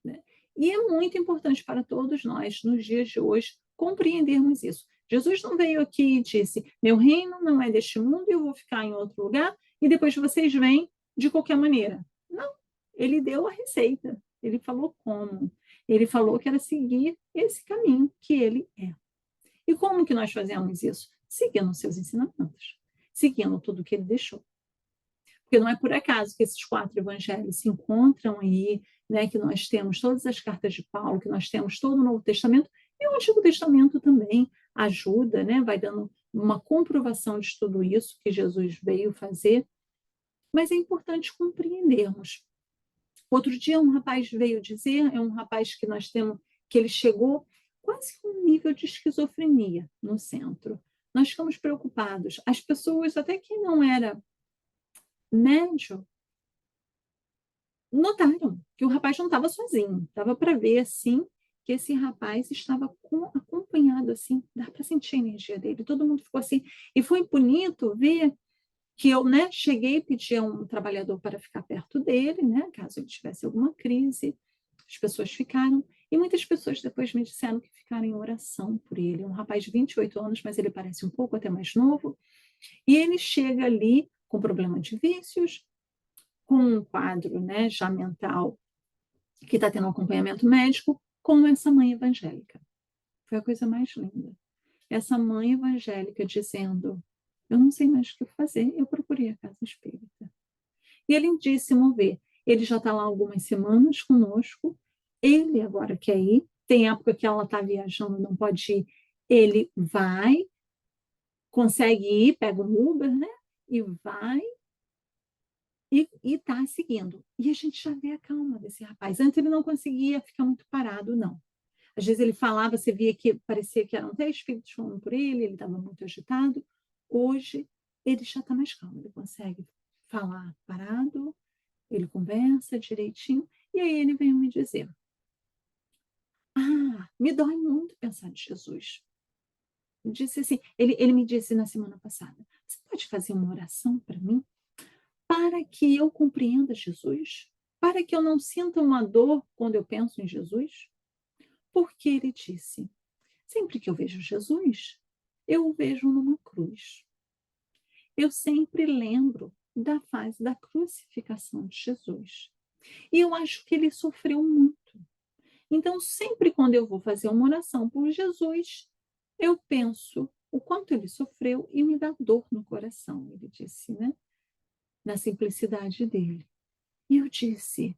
Né? E é muito importante para todos nós, nos dias de hoje, compreendermos isso. Jesus não veio aqui e disse: meu reino não é deste mundo, eu vou ficar em outro lugar e depois vocês vêm de qualquer maneira. Não, ele deu a receita, ele falou como. Ele falou que era seguir esse caminho que ele é. E como que nós fazemos isso? Seguindo os seus ensinamentos, seguindo tudo que ele deixou. Porque não é por acaso que esses 4 evangelhos se encontram aí, né, que nós temos todas as cartas de Paulo, que nós temos todo o Novo Testamento, e o Antigo Testamento também ajuda, né, vai dando uma comprovação de tudo isso que Jesus veio fazer, mas é importante compreendermos. Outro dia um rapaz veio dizer, é um rapaz que nós temos, que ele chegou quase com um nível de esquizofrenia no centro. Nós ficamos preocupados. As pessoas, até quem não era médio, notaram que o rapaz não estava sozinho, dava para ver, assim, que esse rapaz estava acompanhado, assim, dá para sentir a energia dele, todo mundo ficou assim, e foi bonito ver que eu, né, cheguei e pedi a um trabalhador para ficar perto dele, né, caso ele tivesse alguma crise, as pessoas ficaram, e muitas pessoas depois me disseram que ficaram em oração por ele, um rapaz de 28 anos, mas ele parece um pouco até mais novo, e ele chega ali com problema de vícios, com um quadro, né, já mental, que está tendo um acompanhamento médico, com essa mãe evangélica. Foi a coisa mais linda. Essa mãe evangélica dizendo: eu não sei mais o que fazer, eu procurei a casa espírita. E é lindíssimo ver. Ele já está lá algumas semanas conosco, ele agora quer ir, tem época que ela está viajando, não pode ir, ele vai, consegue ir, pega um Uber, né? E vai, e está seguindo. E a gente já vê a calma desse rapaz. Antes ele não conseguia ficar muito parado, não. Às vezes ele falava, você via que parecia que eram 3 espíritos falando por ele estava muito agitado. Hoje ele já está mais calmo, ele consegue falar parado, ele conversa direitinho, e aí ele veio me dizer: ah, me dói muito pensar em Jesus. Disse assim, ele me disse na semana passada: você pode fazer uma oração para mim? Para que eu compreenda Jesus? Para que eu não sinta uma dor quando eu penso em Jesus? Porque ele disse: sempre que eu vejo Jesus, eu o vejo numa cruz. Eu sempre lembro da fase da crucificação de Jesus. E eu acho que ele sofreu muito. Então, sempre quando eu vou fazer uma oração por Jesus, eu penso o quanto ele sofreu e me dá dor no coração, ele disse, né? Na simplicidade dele. E eu disse: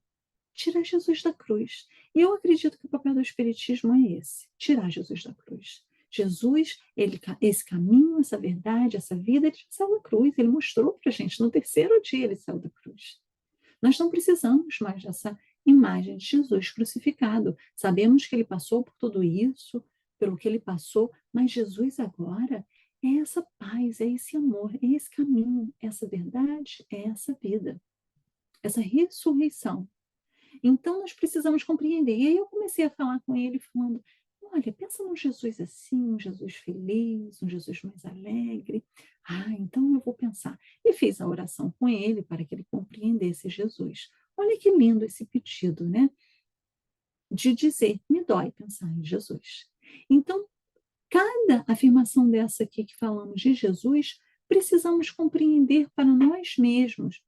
tirar Jesus da cruz. E eu acredito que o papel do Espiritismo é esse: tirar Jesus da cruz. Jesus, esse caminho, essa verdade, essa vida, ele saiu da cruz, ele mostrou para a gente. No terceiro dia ele saiu da cruz. Nós não precisamos mais dessa imagem de Jesus crucificado. Sabemos que ele passou por tudo isso, pelo que ele passou, mas Jesus agora é essa paz, é esse amor, é esse caminho, essa verdade, é essa vida, essa ressurreição. Então, nós precisamos compreender. E aí eu comecei a falar com ele, falando: olha, pensa num Jesus assim, um Jesus feliz, um Jesus mais alegre. Ah, então eu vou pensar. E fiz a oração com ele para que ele compreendesse Jesus. Olha que lindo esse pedido, né? De dizer: me dói pensar em Jesus. Então, cada afirmação dessa aqui que falamos de Jesus, precisamos compreender para nós mesmos.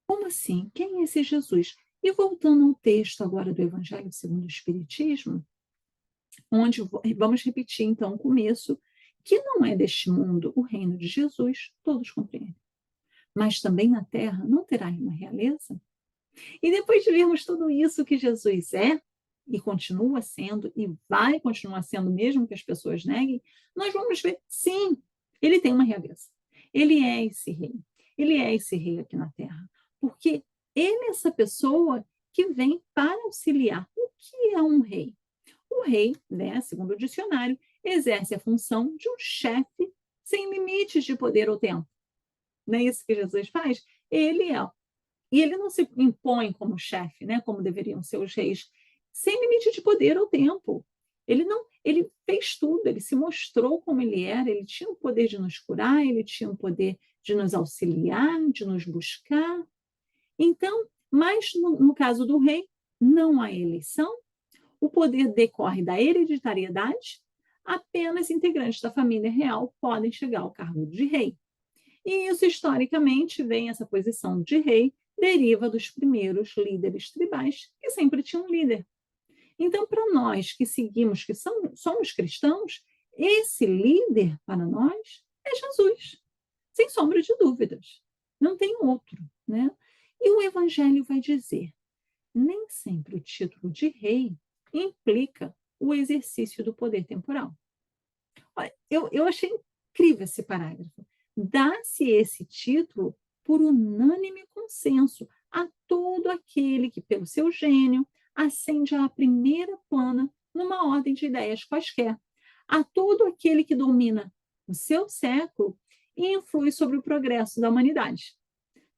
Como assim? Quem é esse Jesus? E voltando ao texto agora do Evangelho segundo o Espiritismo, onde vamos repetir então o começo, que não é deste mundo o reino de Jesus, todos compreendem. Mas também na terra não terá uma realeza? E depois de vermos tudo isso que Jesus é, e continua sendo, e vai continuar sendo, mesmo que as pessoas neguem, nós vamos ver, sim, ele tem uma realeza. Ele é esse rei. Ele é esse rei aqui na terra. Porque ele é essa pessoa que vem para auxiliar. O que é um rei? O rei, né, segundo o dicionário, exerce a função de um chefe sem limites de poder ou tempo. Não é isso que Jesus faz? Ele é. E ele não se impõe como chefe, né, como deveriam ser os reis, sem limite de poder ou tempo. Ele fez tudo, ele se mostrou como ele era, ele tinha o poder de nos curar, ele tinha o poder de nos auxiliar, de nos buscar. Então, mas no caso do rei, não há eleição, o poder decorre da hereditariedade, apenas integrantes da família real podem chegar ao cargo de rei. E isso, historicamente, vem essa posição de rei, deriva dos primeiros líderes tribais, que sempre tinham um líder. Então, para nós que seguimos, que somos cristãos, esse líder para nós é Jesus, sem sombra de dúvidas. Não tem outro, né? E o Evangelho vai dizer: nem sempre o título de rei implica o exercício do poder temporal. Olha, eu achei incrível esse parágrafo. Dá-se esse título por unânime consenso a todo aquele que, pelo seu gênio, ascende à primeira plana numa ordem de ideias quaisquer, a todo aquele que domina o seu século e influi sobre o progresso da humanidade.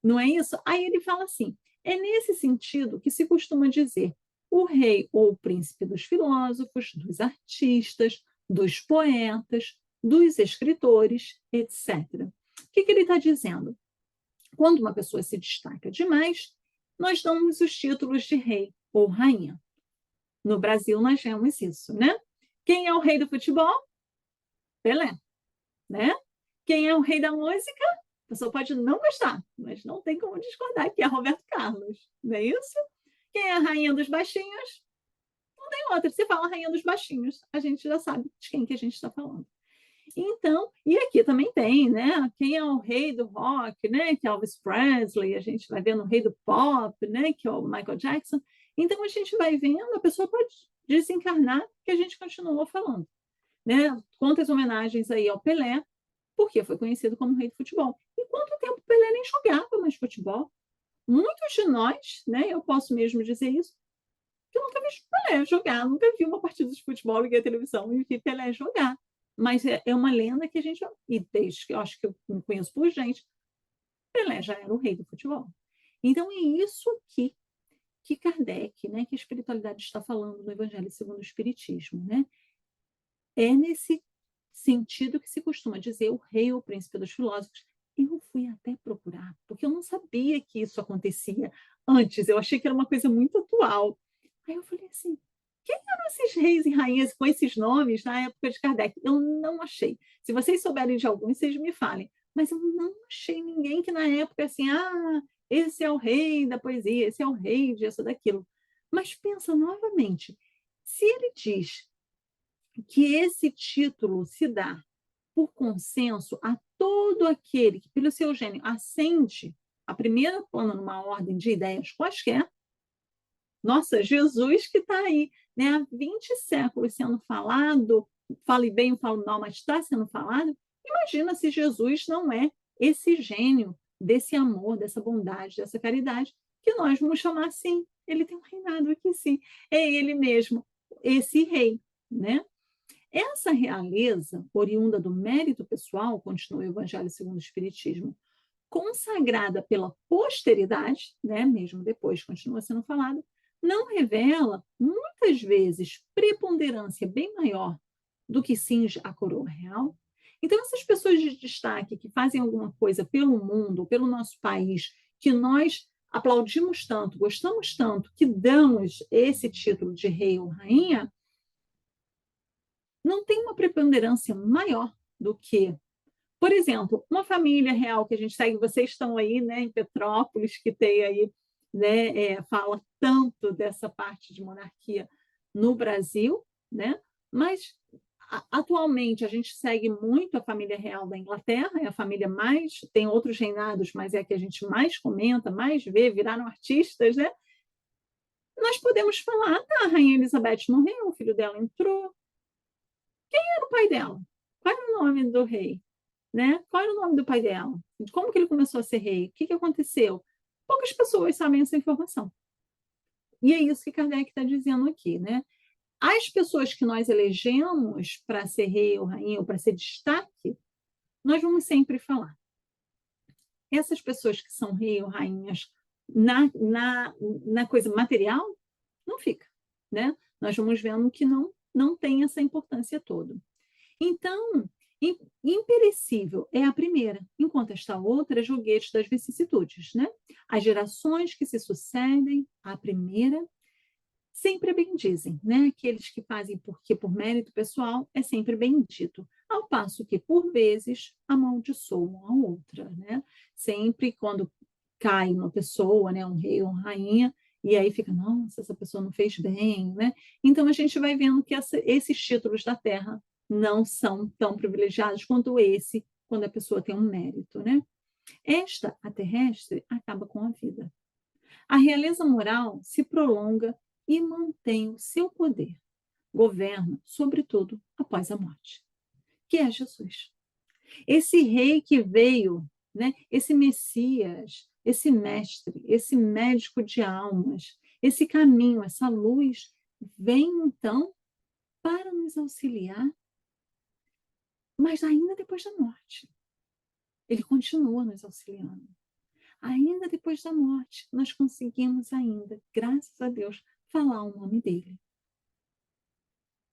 Não é isso? Aí ele fala assim: É nesse sentido que se costuma dizer o rei ou o príncipe dos filósofos, dos artistas, dos poetas, dos escritores, etc. O que ele está dizendo? Quando uma pessoa se destaca demais, nós damos os títulos de rei ou rainha. No Brasil, nós vemos isso, né? Quem é o rei do futebol? Pelé, né? Quem é o rei da música? A pessoa pode não gostar, mas não tem como discordar, que é Roberto Carlos, não é isso? Quem é a rainha dos baixinhos? Não tem outra. Se fala rainha dos baixinhos, a gente já sabe de quem que a gente está falando. Então, e aqui também tem, né? Quem é o rei do rock, né? Que é Elvis Presley, a gente vai vendo o rei do pop, né? Que é o Michael Jackson. Então, a gente vai vendo, a pessoa pode desencarnar, que a gente continuou falando, né? Quantas homenagens aí ao Pelé, porque foi conhecido como rei do futebol. E quanto tempo o Pelé nem jogava mais futebol? Muitos de nós, né? Eu posso mesmo dizer isso, que eu nunca vi Pelé jogar, nunca vi uma partida de futebol, liguei a televisão e vi Pelé jogar. Mas é uma lenda que a gente, e desde que eu acho que eu me conheço por gente, Pelé já era o rei do futebol. Então é isso que Kardec, né, que a espiritualidade está falando no Evangelho segundo o Espiritismo, né? É nesse sentido que se costuma dizer o rei ou o príncipe dos filósofos. Eu fui até procurar, porque eu não sabia que isso acontecia antes, eu achei que era uma coisa muito atual. Aí eu falei assim, quem eram esses reis e rainhas com esses nomes na época de Kardec? Eu não achei. Se vocês souberem de algum, vocês me falem. Mas eu não achei ninguém que na época assim, esse é o rei da poesia, esse é o rei disso, daquilo. Mas pensa novamente, se ele diz que esse título se dá por consenso a todo aquele que, pelo seu gênio, ascende a primeira plano numa ordem de ideias quaisquer, nossa, Jesus que está aí, né, há 20 séculos sendo falado, fale bem ou fale mal, mas está sendo falado, imagina se Jesus não é esse gênio desse amor, dessa bondade, dessa caridade, que nós vamos chamar assim, ele tem um reinado aqui sim, é ele mesmo, esse rei, né? Essa realeza, oriunda do mérito pessoal, continua o Evangelho segundo o Espiritismo, consagrada pela posteridade, né, mesmo depois continua sendo falado, não revela, muitas vezes, preponderância bem maior do que cinge a coroa real. Então, essas pessoas de destaque que fazem alguma coisa pelo mundo, pelo nosso país, que nós aplaudimos tanto, gostamos tanto, que damos esse título de rei ou rainha, não tem uma preponderância maior do que, por exemplo, uma família real que a gente segue, vocês estão aí, né, em Petrópolis, que tem aí, né, fala tanto dessa parte de monarquia no Brasil, né, mas atualmente a gente segue muito a família real da Inglaterra, é a família mais, tem outros reinados, mas é a que a gente mais comenta, mais vê, viraram artistas, né? Nós podemos falar, a Rainha Elizabeth morreu, o filho dela entrou, era o pai dela? Qual era o nome do rei? Né? Qual era o nome do pai dela? Como que ele começou a ser rei? O que aconteceu? Poucas pessoas sabem essa informação. E é isso que Kardec está dizendo aqui, né? As pessoas que nós elegemos para ser rei ou rainha ou para ser destaque, nós vamos sempre falar. Essas pessoas que são rei ou rainhas na coisa material, não fica, né? Nós vamos vendo que não tem essa importância toda. Então, imperecível é a primeira, enquanto esta outra é joguete das vicissitudes, né? As gerações que se sucedem à primeira sempre bendizem, né? Aqueles que fazem porque por mérito pessoal é sempre bendito, ao passo que, por vezes, amaldiçoam a outra, né? Sempre quando cai uma pessoa, né, um rei ou uma rainha, e aí fica, nossa, essa pessoa não fez bem, né? Então a gente vai vendo que esses títulos da terra não são tão privilegiados quanto esse, quando a pessoa tem um mérito, né? Esta, a terrestre, acaba com a vida. A realeza moral se prolonga e mantém o seu poder. Governa, sobretudo, após a morte, que é Jesus. Esse rei que veio, né? Esse Messias, esse mestre, esse médico de almas, esse caminho, essa luz, vem então para nos auxiliar, mas ainda depois da morte. Ele continua nos auxiliando. ainda depois da morte, nós conseguimos ainda, graças a Deus, falar o nome dele.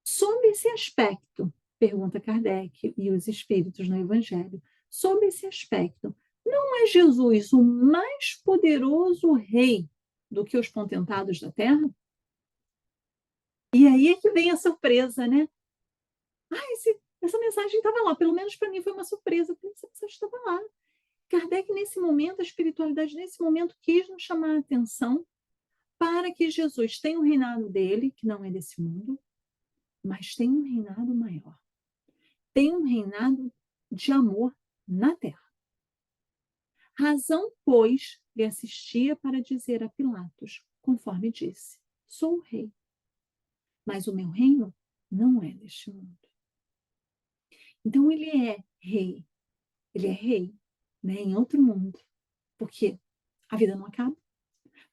Sob esse aspecto, pergunta Kardec e os espíritos no Evangelho, sob esse aspecto, não é Jesus o mais poderoso rei do que os potentados da terra? E aí é que vem a surpresa, né? Essa mensagem estava lá, pelo menos para mim foi uma surpresa, porque essa mensagem estava lá. Kardec, nesse momento, a espiritualidade, nesse momento, quis nos chamar a atenção para que Jesus tenha um reinado dele, que não é desse mundo, mas tem um reinado maior. Tem um reinado de amor na terra. Razão, pois, lhe assistia para dizer a Pilatos, conforme disse, sou o rei, mas o meu reino não é deste mundo. Então ele é rei, né, em outro mundo, porque a vida não acaba,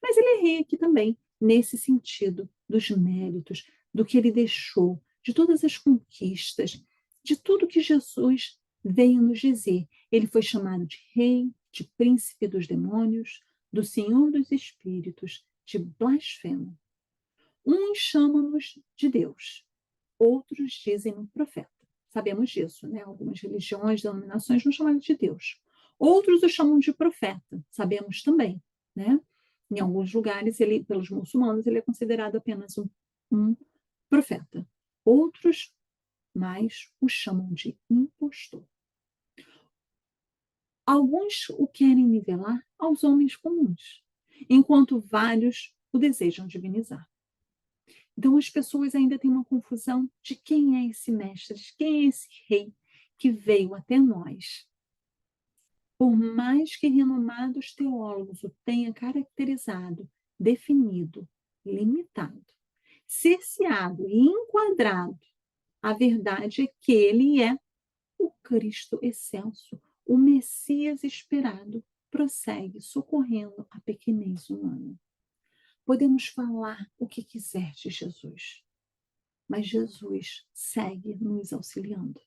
mas ele é rei aqui também, nesse sentido dos méritos, do que ele deixou, de todas as conquistas, de tudo que Jesus veio nos dizer. Ele foi chamado de rei, de príncipe dos demônios, do senhor dos espíritos, de blasfemo. Uns chamam-nos de Deus, outros dizem-no profeta. Sabemos disso, né? Algumas religiões, denominações nos chamam de Deus. Outros o chamam de profeta, sabemos também, né? Em alguns lugares, pelos muçulmanos, ele é considerado apenas um profeta. Outros, mais, o chamam de impostor. Alguns o querem nivelar aos homens comuns, enquanto vários o desejam divinizar. Então, as pessoas ainda têm uma confusão de quem é esse mestre, de quem é esse rei que veio até nós. Por mais que renomados teólogos o tenham caracterizado, definido, limitado, cerceado e enquadrado, a verdade é que ele é o Cristo excelso, o Messias esperado, prossegue socorrendo a pequenez humana. Podemos falar o que quiser de Jesus, mas Jesus segue nos auxiliando.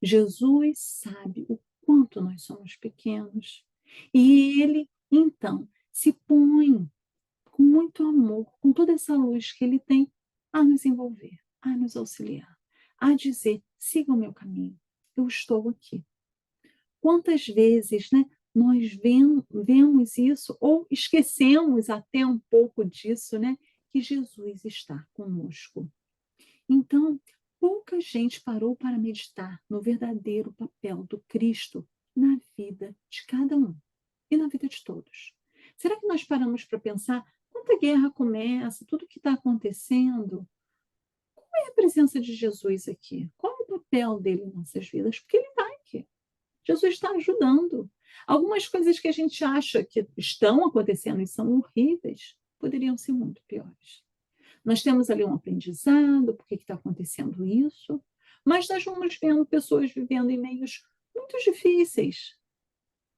Jesus sabe o quanto nós somos pequenos e ele, então, se põe com muito amor, com toda essa luz que ele tem, a nos envolver, a nos auxiliar, a dizer, siga o meu caminho, eu estou aqui. Quantas vezes, né, nós vemos isso ou esquecemos até um pouco disso, né, que Jesus está conosco. Então, pouca gente parou para meditar no verdadeiro papel do Cristo na vida de cada um e na vida de todos. Será que nós paramos para pensar quando a guerra começa, tudo que está acontecendo? Qual é a presença de Jesus aqui? Qual é o papel dele em nossas vidas? Porque ele está aqui. Jesus está ajudando. Algumas coisas que a gente acha que estão acontecendo e são horríveis, poderiam ser muito piores. Nós temos ali um aprendizado, por que está acontecendo isso, mas nós vamos vendo pessoas vivendo em meios muito difíceis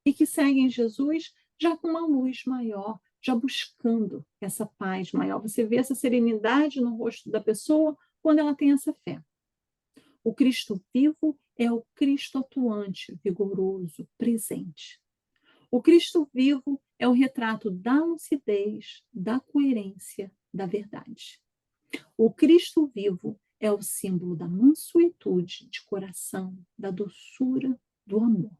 e que seguem Jesus já com uma luz maior, já buscando essa paz maior. Você vê essa serenidade no rosto da pessoa quando ela tem essa fé. O Cristo vivo é o Cristo atuante, vigoroso, presente. O Cristo vivo é o retrato da lucidez, da coerência, da verdade. O Cristo vivo é o símbolo da mansuetude de coração, da doçura, do amor.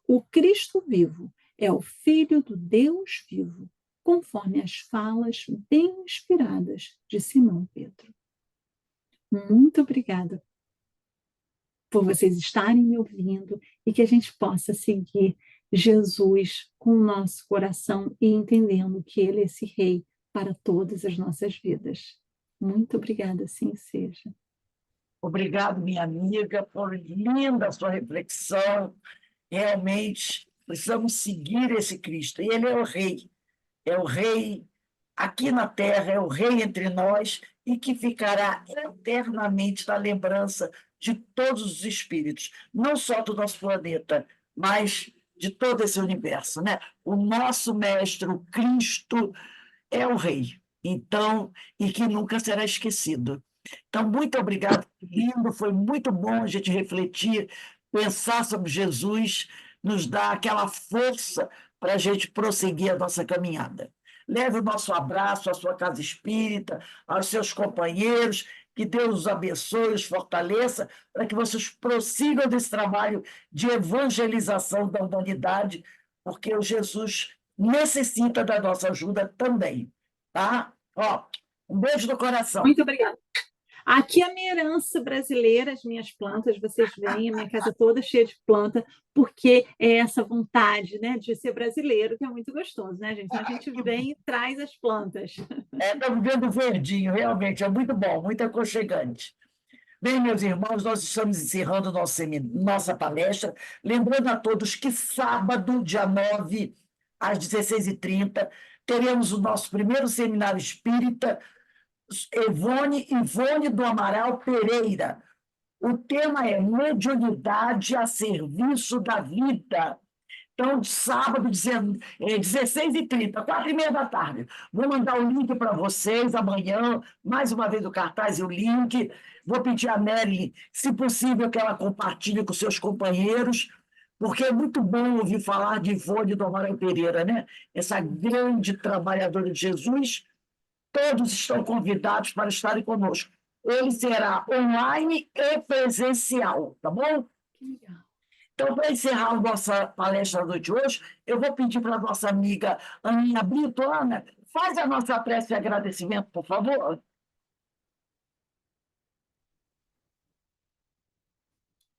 O Cristo vivo é o Filho do Deus vivo, conforme as falas bem inspiradas de Simão Pedro. Muito obrigada por vocês estarem me ouvindo e que a gente possa seguir Jesus com o nosso coração e entendendo que Ele é esse Rei para todas as nossas vidas. Muito obrigada, assim seja. Obrigado, minha amiga, por linda sua reflexão. Realmente, precisamos seguir esse Cristo. E ele é o rei aqui na terra, é o rei entre nós e que ficará eternamente na lembrança de todos os espíritos, não só do nosso planeta, mas de todo esse universo, né? O nosso mestre, o Cristo, é o rei, então, e que nunca será esquecido. Então, muito obrigado, lindo, foi muito bom a gente refletir, pensar sobre Jesus, nos dá aquela força para a gente prosseguir a nossa caminhada. Leve o nosso abraço à sua casa espírita, aos seus companheiros, que Deus os abençoe, os fortaleça, para que vocês prossigam desse trabalho de evangelização da humanidade, porque o Jesus necessita da nossa ajuda também, tá? Ó, um beijo no coração. Muito obrigada. Aqui é a minha herança brasileira, as minhas plantas, vocês veem, a minha casa toda cheia de planta, porque é essa vontade, né, de ser brasileiro, que é muito gostoso, né, gente? Então, a gente vem e traz as plantas. Estamos vendo verdinho, realmente, é muito bom, muito aconchegante. Bem, meus irmãos, nós estamos encerrando nossa palestra, lembrando a todos que sábado, dia 9, às 16h30, teremos o nosso primeiro seminário espírita, Ivone do Amaral Pereira. O tema é mediunidade a serviço da vida. Então, sábado, 16h30, 4h30 da tarde. Vou mandar o link para vocês amanhã, mais uma vez o cartaz e o link. Vou pedir a Nelly, se possível, que ela compartilhe com seus companheiros, porque é muito bom ouvir falar de Ivone do Amaral Pereira, né? Essa grande trabalhadora de Jesus. Todos estão convidados para estarem conosco. Ele será online e presencial, tá bom? Então, para encerrar a nossa palestra da noite de hoje, eu vou pedir para a nossa amiga Aninha Brito. Ana, faz a nossa prece de agradecimento, por favor.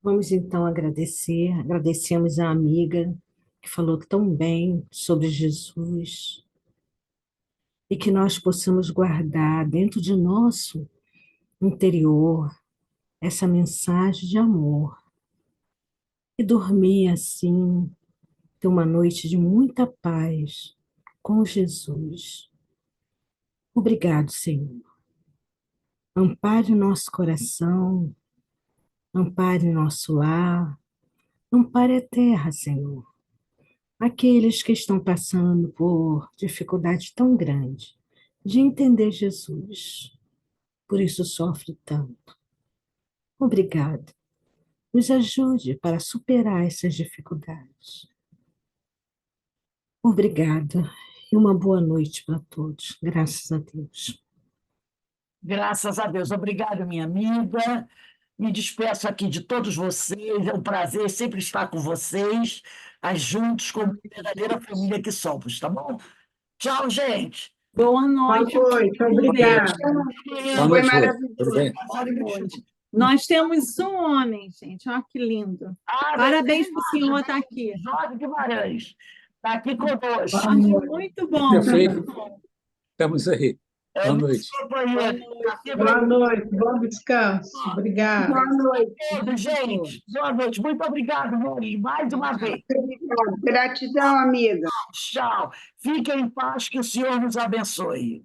Vamos então agradecer. Agradecemos a amiga que falou tão bem sobre Jesus e que nós possamos guardar dentro de nosso interior essa mensagem de amor e dormir assim, ter uma noite de muita paz com Jesus. Obrigado, Senhor. Ampare o nosso coração, ampare nosso lar, ampare a terra, Senhor. Aqueles que estão passando por dificuldade tão grande de entender Jesus, por isso sofre tanto. Obrigado. Nos ajude para superar essas dificuldades. Obrigada e uma boa noite para todos. Graças a Deus. Graças a Deus. Obrigado, minha amiga. Me despeço aqui de todos vocês. É um prazer sempre estar com vocês, juntos, como verdadeira família que somos, tá bom? Tchau, gente. Boa noite. Boa noite, obrigada. Boa Foi noite, maravilhoso. tudo bem? Boa noite. Nós temos um homem, gente. Olha que lindo. Parabéns para o senhor estar aqui. Jorge Guimarães. Está aqui conosco. Acho muito bom. Perfeito. Estamos aí. Boa noite. Boa noite, bom descanso. Obrigada. Boa noite, gente. Boa noite. Muito obrigado, Mori, mais uma vez. Gratidão, amiga. Tchau. Fiquem em paz, que o Senhor nos abençoe.